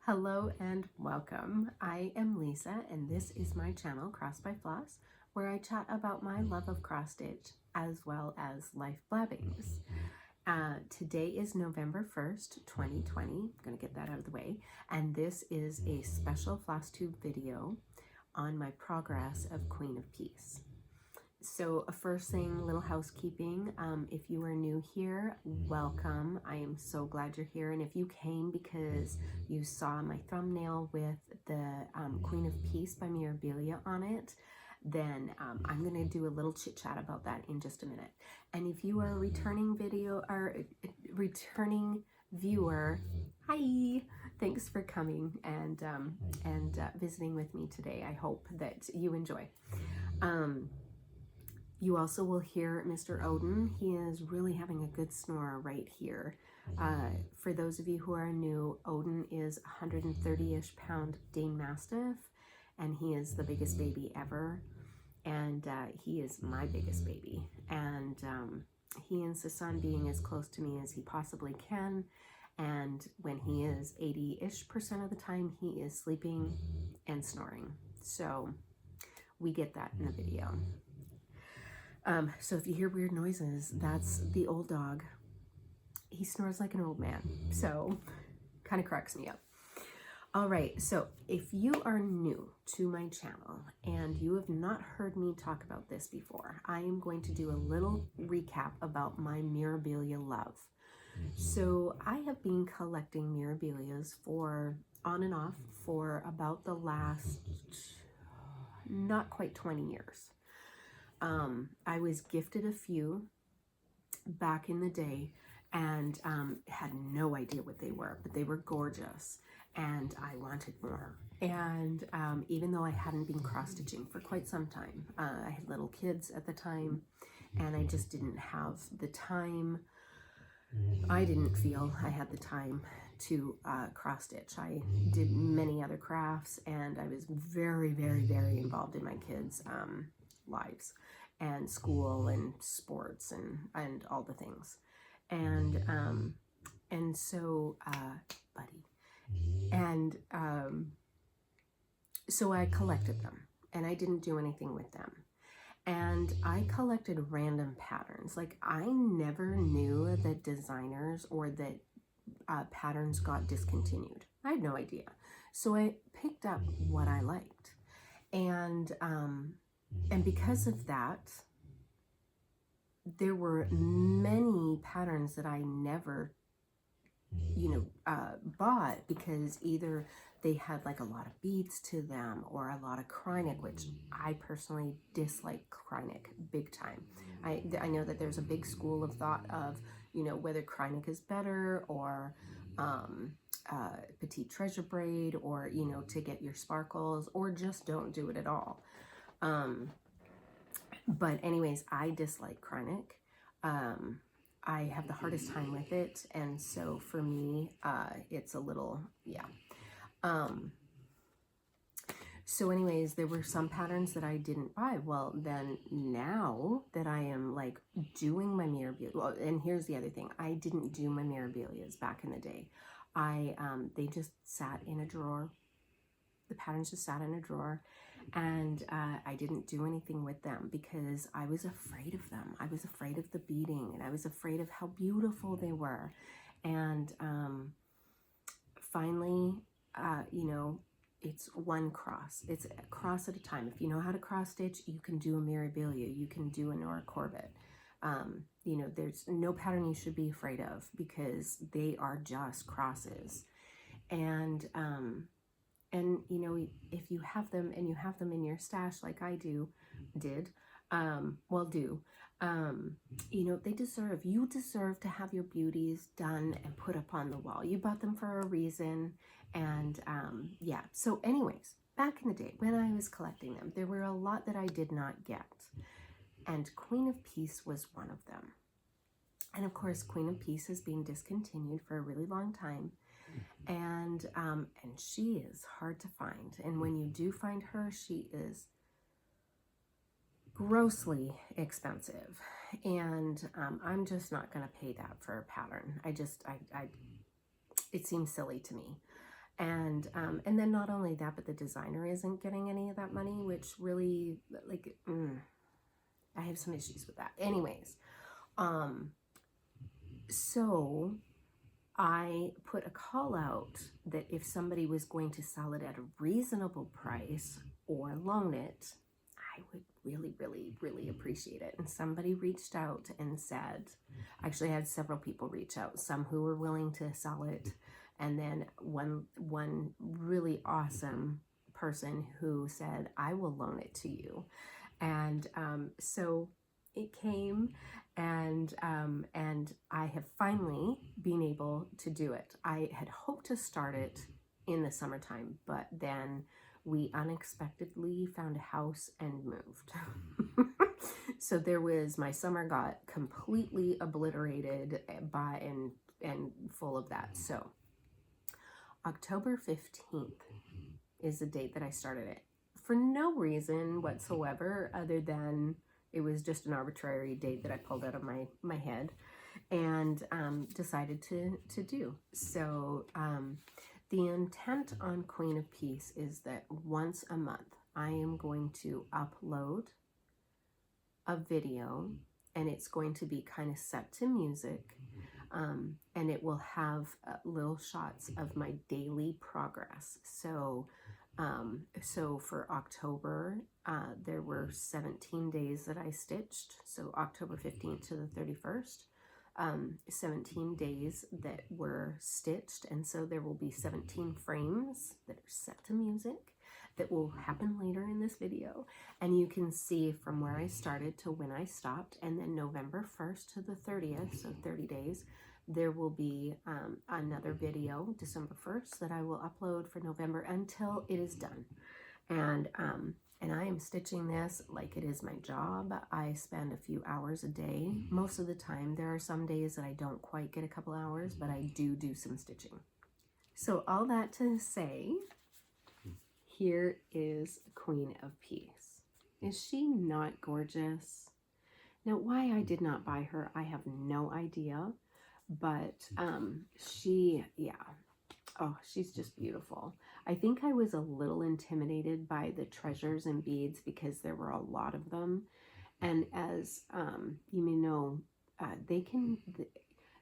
Hello and welcome. I am Lisa and this is my channel, Cross by Floss, where I chat about my love of cross stitch as well as life blabbings. Today is November 1st, 2020. I'm going to get that out of the way. And this is a special Flosstube video on my progress of Queen of Peace. So first thing, little housekeeping. If you are new here, welcome. I am so glad you're here. And if you came because you saw my thumbnail with the Queen of Peace by Mirabilia on it, then I'm going to do a little chit chat about that in just a minute. And if you are a returning returning viewer, hi! Thanks for coming and visiting with me today. I hope that you enjoy. You also will hear Mr. Odin. He is really having a good snore right here. For those of you who are new, Odin is 130-ish pound Dane Mastiff, and he is the biggest baby ever. And he is my biggest baby. And he insists on being as close to me as he possibly can. And when he is 80-ish% of the time, he is sleeping and snoring. So we get that in the video. So if you hear weird noises, that's the old dog. He snores like an old man, so kind of cracks me up. All right, so if you are new to my channel and you have not heard me talk about this before, I am going to do a little recap about my Mirabilia love. So I have been collecting Mirabilias for on and off for about the last not quite 20 years. I was gifted a few back in the day and had no idea what they were, but they were gorgeous and I wanted more. And even though I hadn't been cross-stitching for quite some time, I had little kids at the time and I just didn't have the time. I didn't feel I had the time to cross-stitch. I did many other crafts and I was very, very, very involved in my kids' lives and school and sports and all the things. And so buddy. And so I collected them and I didn't do anything with them. And I collected random patterns. Like I never knew that designers or that patterns got discontinued. I had no idea. So I picked up what I liked. And because of that, there were many patterns that I never, bought because either they had like a lot of beads to them or a lot of Kreinik, which I personally dislike Kreinik big time. I know that there's a big school of thought of, whether Kreinik is better or petite treasure braid or, to get your sparkles, or just don't do it at all. But anyways, I dislike Kreinik. I have the hardest time with it, and so for me, it's a little, yeah. So anyways, there were some patterns that I didn't buy. Well, then now that I am like doing my Mirabilia, well, and here's the other thing, I didn't do my Mirabilias back in the day. They just sat in a drawer. The patterns just sat in a drawer, and I didn't do anything with them because I was afraid of them. I was afraid of the beading, and I was afraid of how beautiful they were. And finally, it's one cross. It's a cross at a time. If you know how to cross stitch, you can do a Mirabilia, you can do a Nora Corbett. There's no pattern you should be afraid of because they are just crosses. And if you have them and you have them in your stash like I you deserve to have your beauties done and put up on the wall. You bought them for a reason. And yeah, so anyways, back in the day when I was collecting them, there were a lot that I did not get. And Queen of Peace was one of them. And of course, Queen of Peace has been discontinued for a really long time. And she is hard to find. And when you do find her, she is grossly expensive. And I'm just not going to pay that for a pattern. It seems silly to me. And then not only that, but the designer isn't getting any of that money, which really, like, I have some issues with that. Anyways, so I put a call out that if somebody was going to sell it at a reasonable price or loan it, I would really, really, really appreciate it. And somebody reached out and said, actually I had several people reach out, some who were willing to sell it, and then one really awesome person who said, I will loan it to you. And so it came, and I have finally been able to do it. I had hoped to start it in the summertime, but then we unexpectedly found a house and moved. So there was, my summer got completely obliterated by and full of that. So October 15th is the date that I started it, for no reason whatsoever other than it was just an arbitrary date that I pulled out of my head and decided to do. So the intent on Queen of Peace is that once a month I am going to upload a video, and it's going to be kind of set to music, and it will have little shots of my daily progress. So so for October, there were 17 days that I stitched. So October 15th to the 31st, 17 days that were stitched. And so there will be 17 frames that are set to music that will happen later in this video. And you can see from where I started to when I stopped. And then November 1st to the 30th, so 30 days, there will be another video, December 1st, that I will upload for November until it is done. And I am stitching this like it is my job. I spend a few hours a day. Most of the time, there are some days that I don't quite get a couple hours, but I do some stitching. So all that to say, here is Queen of Peace. Is she not gorgeous? Now, why I did not buy her, I have no idea. But she's just beautiful. I think I was a little intimidated by the treasures and beads because there were a lot of them. And as you may know,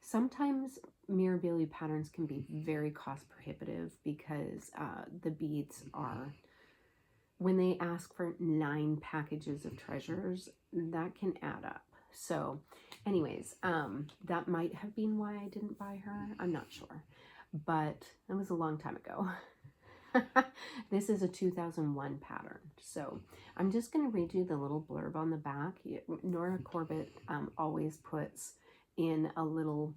sometimes Mirabilia patterns can be very cost prohibitive because the beads are, when they ask for 9 packages of treasures, that can add up. So anyways, that might have been why I didn't buy her. I'm not sure, but it was a long time ago. This is a 2001 pattern. So I'm just going to read you the little blurb on the back. Nora Corbett always puts in a little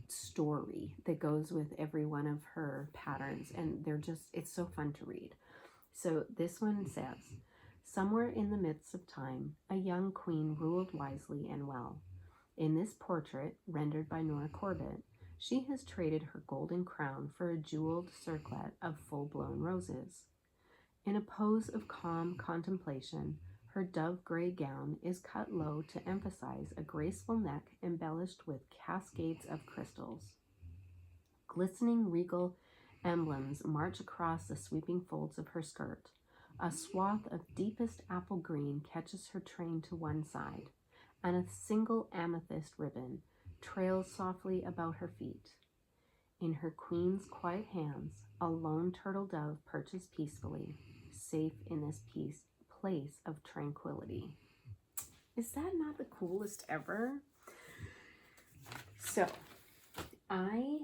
story that goes with every one of her patterns, and it's so fun to read. So this one says, somewhere in the midst of time, a young queen ruled wisely and well. In this portrait, rendered by Nora Corbett, she has traded her golden crown for a jeweled circlet of full-blown roses. In a pose of calm contemplation, her dove-gray gown is cut low to emphasize a graceful neck embellished with cascades of crystals. Glistening regal emblems march across the sweeping folds of her skirt. A swath of deepest apple green catches her train to one side, and a single amethyst ribbon trails softly about her feet. In her queen's quiet hands, a lone turtle dove perches peacefully, safe in this place of tranquility. Is that not the coolest ever? So, I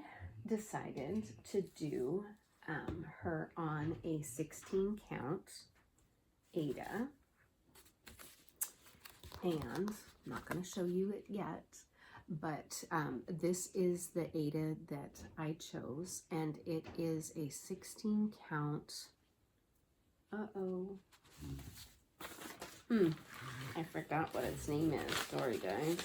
decided to do her on a 16 count Aida, and I'm not going to show you it yet, but this is the Aida that I chose, and it is a 16 count. I forgot what its name is. Sorry, guys.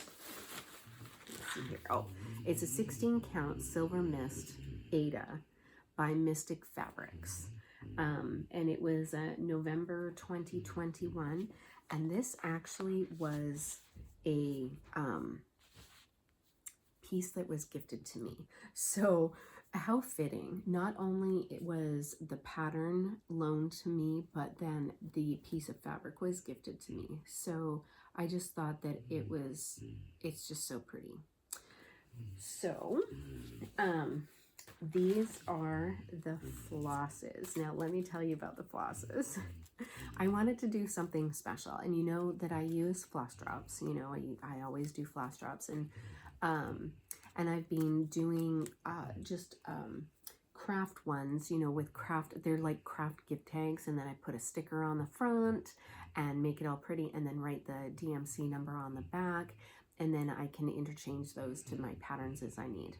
Let's see here. Oh, it's a 16 count Silver Mist Aida by Mystic Fabrics. And it was November 2021. And this actually was a piece that was gifted to me. So how fitting. Not only it was the pattern loaned to me, but then the piece of fabric was gifted to me. So I just thought that it's just so pretty. So these are the flosses. Now let me tell you about the flosses. I wanted to do something special, and you know that I use floss drops. You know, I always do floss drops, and I've been doing just craft ones, you know, with craft, they're like craft gift tags, and then I put a sticker on the front and make it all pretty, and then write the DMC number on the back, and then I can interchange those to my patterns as I need.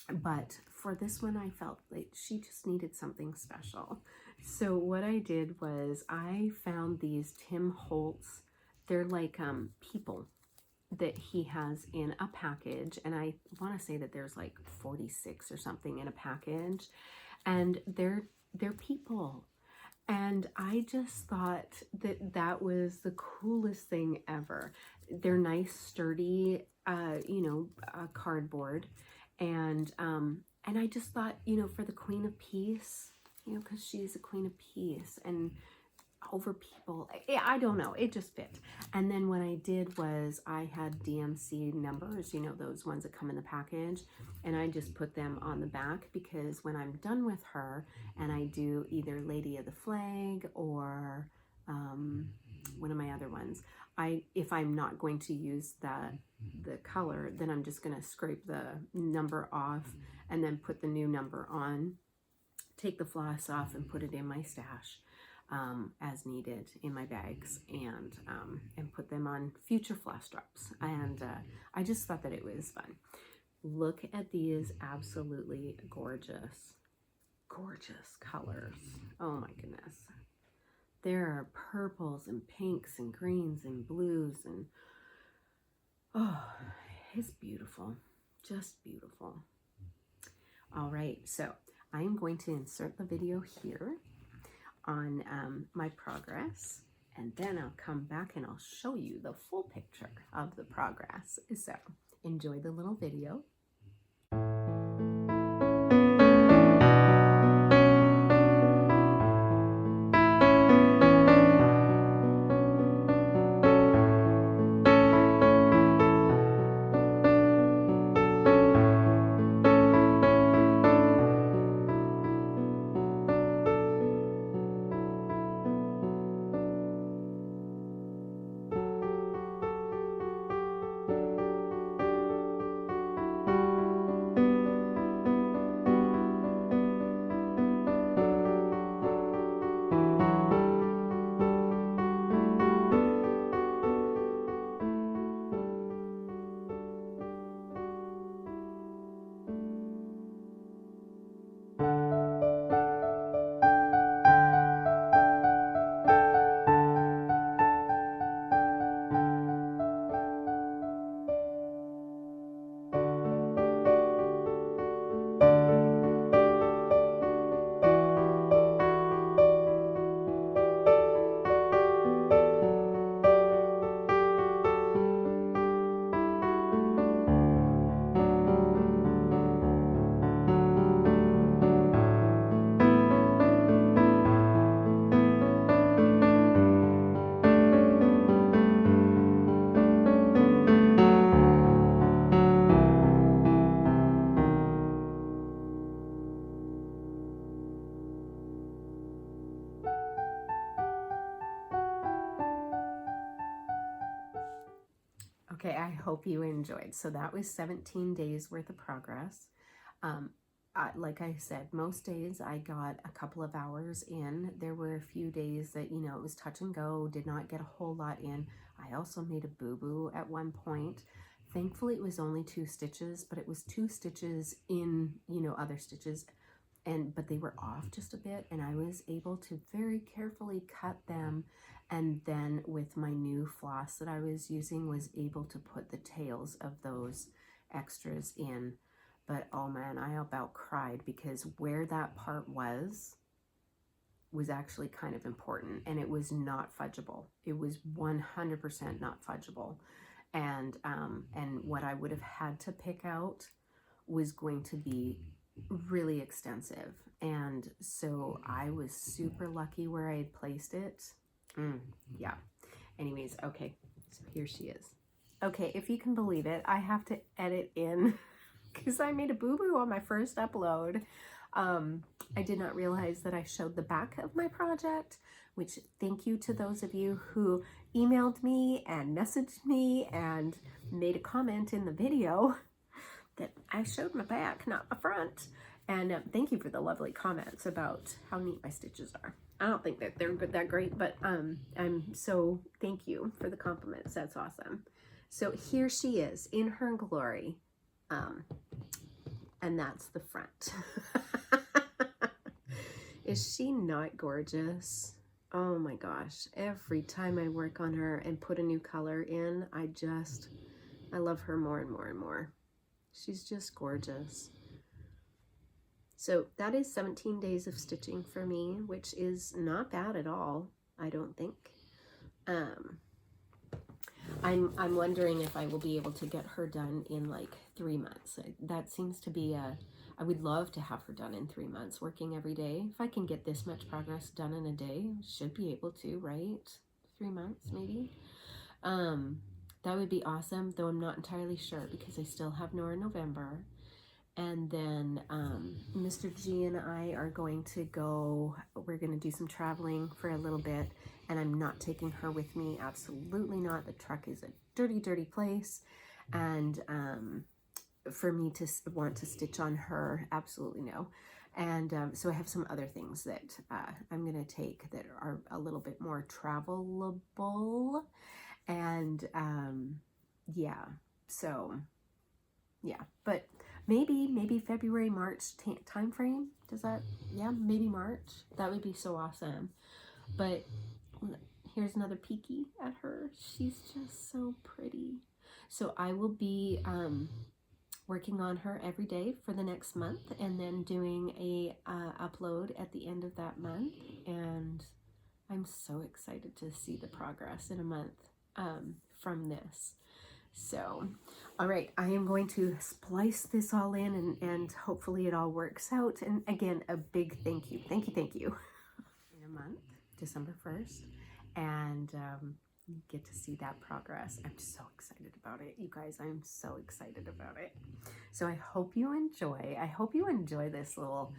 But for this one, I felt like she just needed something special. So what I did was I found these Tim Holtz, they're like people that he has in a package, and I want to say that there's like 46 or something in a package, and they're people. And I just thought that that was the coolest thing ever. They're nice, sturdy, you know, cardboard. And I just thought, you know, for the Queen of Peace, you know, because she's a Queen of Peace, and over people, I don't know, it just fit. And then what I did was I had DMC numbers, you know, those ones that come in the package, and I just put them on the back, because when I'm done with her and I do either Lady of the Flag or one of my other ones, if I'm not going to use the color, then I'm just going to scrape the number off and then put the new number on, take the floss off and put it in my stash as needed in my bags, and put them on future floss drops. And I just thought that it was fun. Look at these absolutely gorgeous, gorgeous colors. Oh my goodness. There are purples and pinks and greens and blues, and oh, it's beautiful, just beautiful. All right, so I am going to insert the video here on my progress, and then I'll come back and I'll show you the full picture of the progress. So enjoy the little video. Okay, I hope you enjoyed. So that was 17 days worth of progress. Like I said, most days I got a couple of hours in. There were a few days that, you know, it was touch and go, did not get a whole lot in. I also made a boo-boo at one point. Thankfully, it was only 2 stitches, but it was 2 stitches in, you know, other stitches, but they were off just a bit, and I was able to very carefully cut them, and then with my new floss that I was using, was able to put the tails of those extras in. But oh man, I about cried, because where that part was actually kind of important, and it was not fudgeable. It was 100% not fudgeable. And what I would have had to pick out was going to be really extensive. And so I was super lucky where I had placed it. Yeah. Anyways, okay. So here she is. Okay, if you can believe it, I have to edit in because I made a boo-boo on my first upload. I did not realize that I showed the back of my project, which thank you to those of you who emailed me and messaged me and made a comment in the video that I showed my back, not my front. And thank you for the lovely comments about how neat my stitches are. I don't think that they're that great, but thank you for the compliments. That's awesome. So here she is in her glory. And that's the front. Is she not gorgeous? Oh my gosh. Every time I work on her and put a new color in, I love her more and more and more. She's just gorgeous. So that is 17 days of stitching for me, which is not bad at all, I don't think. I'm wondering if I will be able to get her done in like 3 months. That seems to be I would love to have her done in 3 months, working every day. If I can get this much progress done in a day, should be able to, right? 3 months maybe. That would be awesome, though I'm not entirely sure because I still have Nora November. And then Mr. G and I are going to go, we're going to do some traveling for a little bit, and I'm not taking her with me, absolutely not. The truck is a dirty, dirty place, and for me to want to stitch on her, absolutely no. And so I have some other things that I'm going to take that are a little bit more travelable, and yeah, so yeah, but maybe February, March time frame. Does that, yeah, maybe March. That would be so awesome. But here's another peeky at her. She's just so pretty. So I will be working on her every day for the next month, and then doing a upload at the end of that month. And I'm so excited to see the progress in a month from this. So, all right, I am going to splice this all in, and hopefully it all works out. And again, a big thank you. Thank you. In a month, December 1st, and get to see that progress. I'm so excited about it, you guys. I'm so excited about it. So I hope you enjoy this little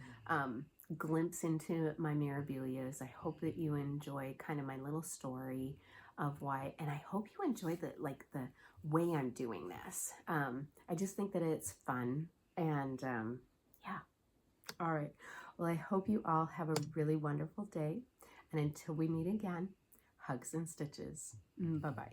glimpse into my Mirabilias. I hope that you enjoy kind of my little story of why, and I hope you enjoy the way I'm doing this. I just think that it's fun, and yeah. All right. Well, I hope you all have a really wonderful day, and until we meet again, hugs and stitches. Bye-bye.